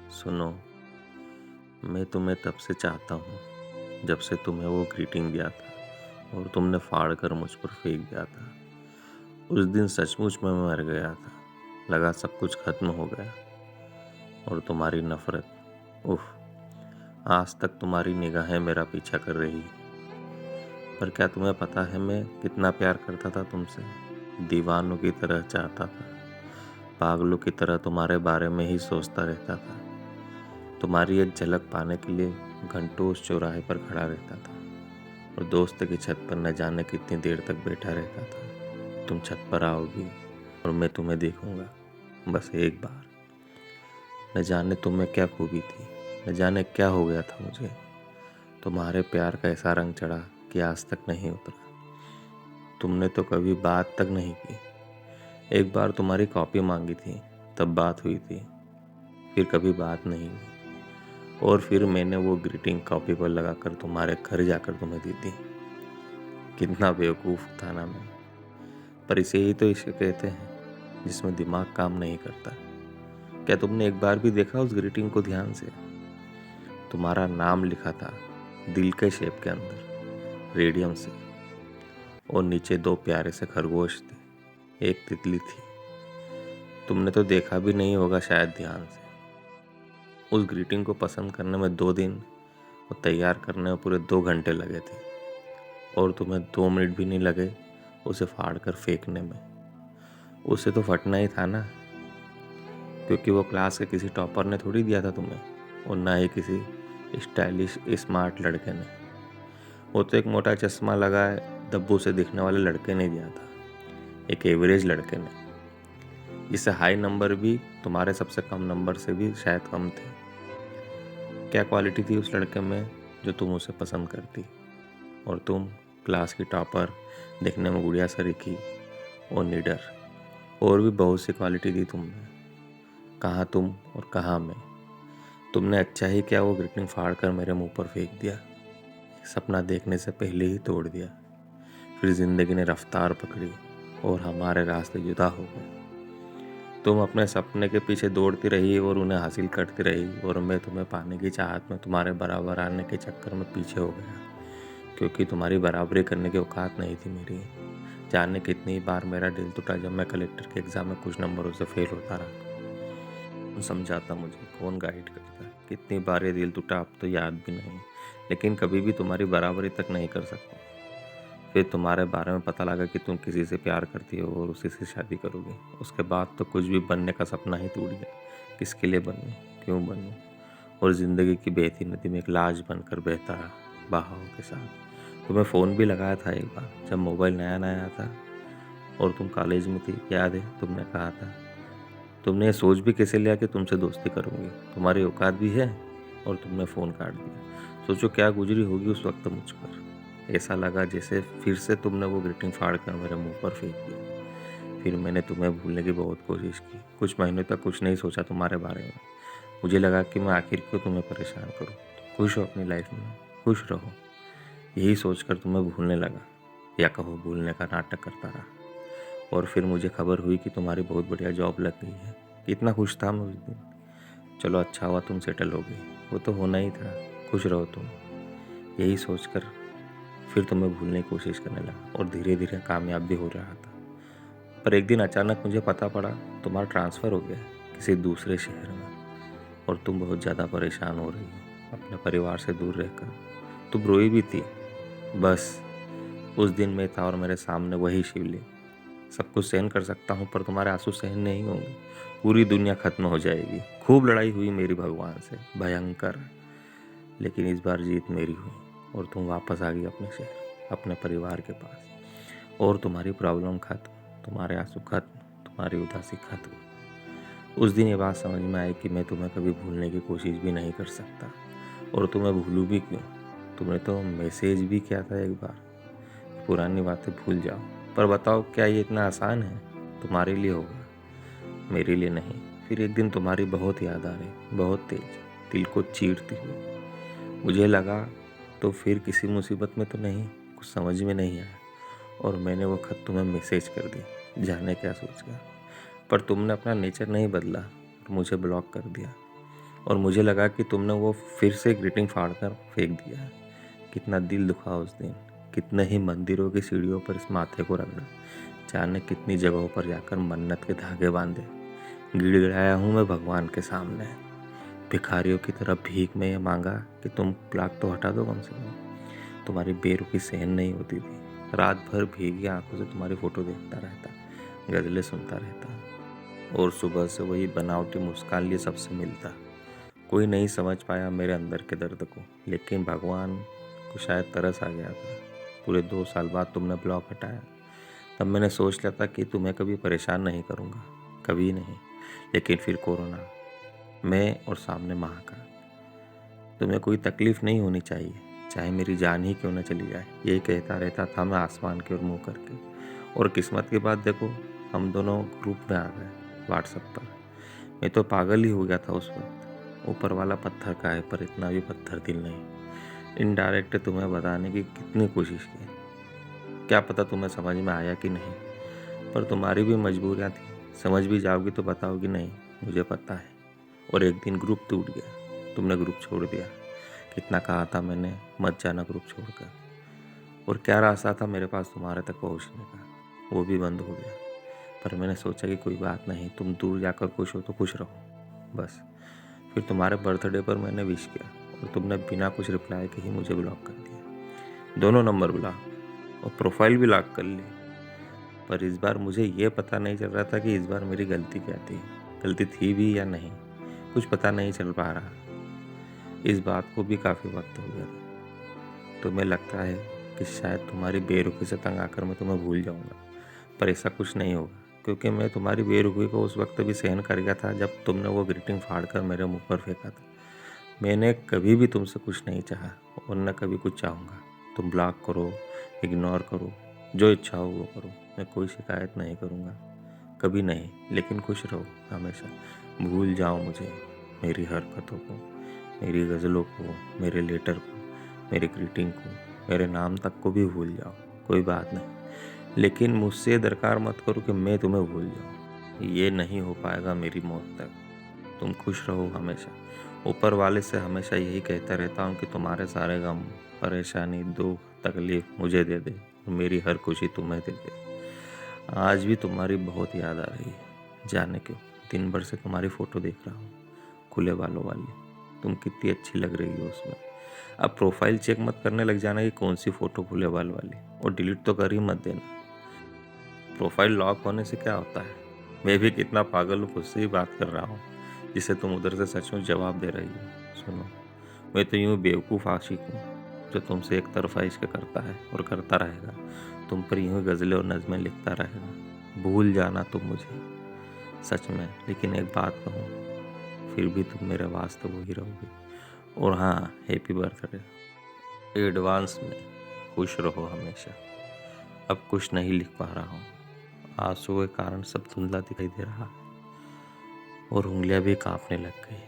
सुनो, मैं तुम्हें तब से चाहता हूँ जब से तुम्हें वो ग्रीटिंग दिया था और तुमने फाड़ कर मुझ पर फेंक दिया था। उस दिन सचमुच में मैं मर गया था। लगा सब कुछ खत्म हो गया। और तुम्हारी नफरत, उफ, आज तक तुम्हारी निगाहें मेरा पीछा कर रही है। पर क्या तुम्हें पता है मैं कितना प्यार करता था तुमसे? दीवानों की तरह चाहता था, पागलों की तरह तुम्हारे बारे में ही सोचता रहता था। तुम्हारी एक झलक पाने के लिए घंटों उस चौराहे पर खड़ा रहता था और दोस्त की छत पर न जाने कितनी देर तक बैठा रहता था। तुम छत पर आओगी और मैं तुम्हें देखूंगा, बस एक बार। न जाने तुम्हें क्या खूबी थी, न जाने क्या हो गया था मुझे। तुम्हारे प्यार का ऐसा रंग चढ़ा कि आज तक नहीं उतरा। तुमने तो कभी बात तक नहीं की। एक बार तुम्हारी कॉपी मांगी थी, तब बात हुई थी, फिर कभी बात नहीं हुई। और फिर मैंने वो ग्रीटिंग कॉपी पर लगाकर तुम्हारे घर जाकर तुम्हें दी थी। कितना बेवकूफ़ था ना मैं। पर इसे कहते हैं जिसमें दिमाग काम नहीं करता। क्या तुमने एक बार भी देखा उस ग्रीटिंग को ध्यान से? तुम्हारा नाम लिखा था दिल के शेप के अंदर, रेडियम से, और नीचे दो प्यारे से खरगोश थे, एक तितली थी। तुमने तो देखा भी नहीं होगा शायद ध्यान से। उस ग्रीटिंग को पसंद करने में 2 दिन और तैयार करने में पूरे 2 घंटे लगे थे। और तुम्हें 2 मिनट भी नहीं लगे उसे फाड़ कर फेंकने में। उसे तो फटना ही था ना, क्योंकि वो क्लास के किसी टॉपर ने थोड़ी दिया था तुम्हें, और ना ही किसी स्टाइलिश स्मार्ट लड़के ने। वो तो एक मोटा चश्मा लगाए दब्बू से दिखने वाले लड़के ने दिया था, एक एवरेज लड़के ने, जिसे हाई नंबर भी तुम्हारे सबसे कम नंबर से भी शायद कम थे। क्या क्वालिटी थी उस लड़के में जो तुम उसे पसंद करती? और तुम क्लास की टॉपर, दिखने में गुड़िया सरीखी और निडर, और भी बहुत सी क्वालिटी थी तुम में। कहाँ तुम और कहाँ मैं? तुमने अच्छा ही क्या वो ग्रीटिंग फाड़ कर मेरे मुंह पर फेंक दिया। एक सपना देखने से पहले ही तोड़ दिया। फिर जिंदगी ने रफ्तार पकड़ी और हमारे रास्ते जुदा हो गए। तुम अपने सपने के पीछे दौड़ती रही और उन्हें हासिल करती रही, और मैं तुम्हें पाने की चाहत में तुम्हारे बराबर आने के चक्कर में पीछे हो गया, क्योंकि तुम्हारी बराबरी करने की औकात नहीं थी मेरी। जाने कितनी बार मेरा दिल टूटा जब मैं कलेक्टर के एग्ज़ाम में कुछ नंबरों से फेल होता रहा। कौन समझाता मुझे, कौन गाइड करता? कितनी बार ये दिल टूटा अब तो याद भी नहीं, लेकिन कभी भी तुम्हारी बराबरी तक नहीं कर सकता। फिर तुम्हारे बारे में पता लगा कि तुम किसी से प्यार करती हो और उसी से शादी करोगी। उसके बाद तो कुछ भी बनने का सपना ही टूट गया। किसके लिए बनूं, क्यों बनूं? और ज़िंदगी की बहती नदी में एक लाश बनकर बहता रहा, बहाव के साथ। तुम्हें फ़ोन भी लगाया था एक बार जब मोबाइल नया नया था और तुम कॉलेज में थी, याद है? तुमने कहा था। तुमने ये सोच भी कैसे लिया कि तुमसे दोस्ती करूंगी? तुम्हारी औकात भी है, और तुमने फ़ोन काट दिया। सोचो क्या गुजरी होगी उस वक्त मुझ पर। ऐसा लगा जैसे फिर से तुमने वो ग्रीटिंग फाड़ कर मेरे मुंह पर फेंक दिया। फिर मैंने तुम्हें भूलने की बहुत कोशिश की। कुछ महीनों तक कुछ नहीं सोचा तुम्हारे बारे में। मुझे लगा कि मैं आखिर क्यों तुम्हें परेशान करूं। खुश हो अपनी लाइफ में, खुश रहो, यही सोचकर तुम्हें भूलने लगा, या कहो भूलने का नाटक करता रहा। और फिर मुझे खबर हुई कि तुम्हारी बहुत बढ़िया जॉब लग गई है। कितना खुश था मैं उस दिन। चलो अच्छा हुआ तुम सेटल हो गई, वो तो होना ही था। खुश रहो तुम, यही सोचकर फिर तुम्हें भूलने की कोशिश करने लगा, और धीरे धीरे कामयाब भी हो रहा था। पर एक दिन अचानक मुझे पता पड़ा तुम्हारा ट्रांसफ़र हो गया किसी दूसरे शहर में, और तुम बहुत ज़्यादा परेशान हो रही हो अपने परिवार से दूर रहकर। तुम रोई भी थी। बस उस दिन मैं था और मेरे सामने वही शिवलिंग। सब कुछ सहन कर सकता हूँ पर तुम्हारे आंसू सहन नहीं होंगे। पूरी दुनिया खत्म हो जाएगी। खूब लड़ाई हुई मेरी भगवान से, भयंकर, लेकिन इस बार जीत मेरी हुई, और तुम वापस आ गई अपने शहर, अपने परिवार के पास। और तुम्हारी प्रॉब्लम खत्म, तुम्हारे आंसू खत्म, तुम्हारी उदासी खत्म। उस दिन ये बात समझ में आई कि मैं तुम्हें कभी भूलने की कोशिश भी नहीं कर सकता, और तुम्हें भूलूं भी क्यों? तुमने तो मैसेज भी किया था एक बार, पुरानी बातें भूल जाओ। पर बताओ क्या ये इतना आसान है? तुम्हारे लिए होगा, मेरे लिए नहीं। फिर एक दिन तुम्हारी बहुत याद आ रही, बहुत तेज, दिल को चीरती हुई। मुझे लगा तो फिर किसी मुसीबत में तो नहीं, कुछ समझ में नहीं आया, और मैंने वो खत तुम्हें मैसेज कर दिया, जाने क्या सोच कर। पर तुमने अपना नेचर नहीं बदला और मुझे ब्लॉक कर दिया। और मुझे लगा कि तुमने वो फिर से ग्रीटिंग फाड़ कर फेंक दिया। कितना दिल दुखा उस दिन, कितने ही मंदिरों की सीढ़ियों पर इस माथे को रगड़ा, जाने कितनी जगहों पर जाकर मन्नत के धागे बांधे। गिड़गिड़ाया हूँ मैं भगवान के सामने, भिखारियों की तरह भीख में ये मांगा कि तुम प्लाक तो हटा दो कम से कम। तुम्हारी बेरुखी सहन नहीं होती थी। रात भर भीगी आंखों से तुम्हारी फोटो देखता रहता, गजलें सुनता रहता, और सुबह से वही बनावटी मुस्कान लिए सबसे मिलता। कोई नहीं समझ पाया मेरे अंदर के दर्द को, लेकिन भगवान को शायद तरस आ गया था। पूरे 2 साल बाद तुमने ब्लॉक हटाया। तब मैंने सोच लिया था कि तुम्हें कभी परेशान नहीं करूँगा, कभी नहीं। लेकिन फिर कोरोना, मैं और सामने महाकाल। तुम्हें कोई तकलीफ नहीं होनी चाहिए, चाहे मेरी जान ही क्यों न चली जाए, यही कहता रहता था मैं आसमान की ओर मुँह करके। और किस्मत की बात देखो, हम दोनों ग्रुप में आ गए व्हाट्सएप पर। मैं तो पागल ही हो गया था उस वक्त। ऊपर वाला पत्थर का है, पर इतना भी पत्थर दिल नहीं। इनडायरेक्ट तुम्हें बताने की कितनी कोशिश की, क्या पता तुम्हें समझ में आया कि नहीं, पर तुम्हारी भी मजबूरियाँ थी। समझ भी जाओगी तो बताओगी नहीं, मुझे पता है। और एक दिन ग्रुप टूट गया, तुमने ग्रुप छोड़ दिया। कितना कहा था मैंने, मत जाना ग्रुप छोड़कर। और क्या रास्ता था मेरे पास तुम्हारे तक पहुंचने का, वो भी बंद हो गया। पर मैंने सोचा कि कोई बात नहीं, तुम दूर जाकर खुश हो तो खुश रहो बस। फिर तुम्हारे बर्थडे पर मैंने विश किया और तुमने बिना कुछ रिप्लाई के ही मुझे ब्लॉक कर दिया। दोनों नंबर ब्लॉक और प्रोफाइल भी लॉक कर ली। पर इस बार मुझे ये पता नहीं चल रहा था कि इस बार मेरी गलती क्या थी, गलती थी भी या नहीं, कुछ पता नहीं चल पा रहा। इस बात को भी काफ़ी वक्त हो गया था। तुम्हें लगता है कि शायद तुम्हारी बेरुखी से तंग आकर मैं तुम्हें भूल जाऊंगा, पर ऐसा कुछ नहीं होगा, क्योंकि मैं तुम्हारी बेरुखी को उस वक्त भी सहन कर गया था जब तुमने वो ग्रीटिंग फाड़ कर मेरे मुंह पर फेंका था। मैंने कभी भी तुमसे कुछ नहीं चाहा और न कभी कुछ चाहूँगा। तुम ब्लॉक करो, इग्नोर करो, जो इच्छा हो वो करो, मैं कोई शिकायत नहीं करूँगा, कभी नहीं। लेकिन खुश रहो हमेशा। भूल जाओ मुझे, मेरी हरकतों को, मेरी गज़लों को, मेरे लेटर को, मेरी ग्रीटिंग को, मेरे नाम तक को भी भूल जाओ, कोई बात नहीं। लेकिन मुझसे दरकार मत करो कि मैं तुम्हें भूल जाऊँ, ये नहीं हो पाएगा मेरी मौत तक। तुम खुश रहो हमेशा। ऊपर वाले से हमेशा यही कहता रहता हूँ कि तुम्हारे सारे गम, परेशानी, दुख, तकलीफ मुझे दे दे और मेरी हर खुशी तुम्हें दे दे। आज भी तुम्हारी बहुत याद आ रही है, जाने क्यों। दिन भर से तुम्हारी फ़ोटो देख रहा हूँ, खुले बालों वाली। तुम कितनी अच्छी लग रही हो उसमें। अब प्रोफाइल चेक मत करने लग जाना कि कौन सी फ़ोटो खुले बाल वाली, और डिलीट तो कर ही मत देना। प्रोफाइल लॉक होने से क्या होता है, मैं भी कितना पागल हूँ, खुद से ही बात कर रहा हूँ, जिसे तुम उधर से सचमुच जवाब दे रही हो। सुनो, मैं तो यूँ बेवकूफ़ आशिक हूँ जो तुमसे एक तरफा इश्क करता है और करता रहेगा। तुम पर यूँ गज़लें और नज़में लिखता रहेगा। भूल जाना तुम मुझे सच में, लेकिन एक बात कहूँ, फिर भी तुम मेरे वास्ते वही रहोगे। और हाँ, हैप्पी बर्थडे एडवांस में। खुश रहो हमेशा। अब कुछ नहीं लिख पा रहा हूँ, आंसू के कारण सब धुंधला दिखाई दे रहा है और उंगलियां भी कांपने लग गई।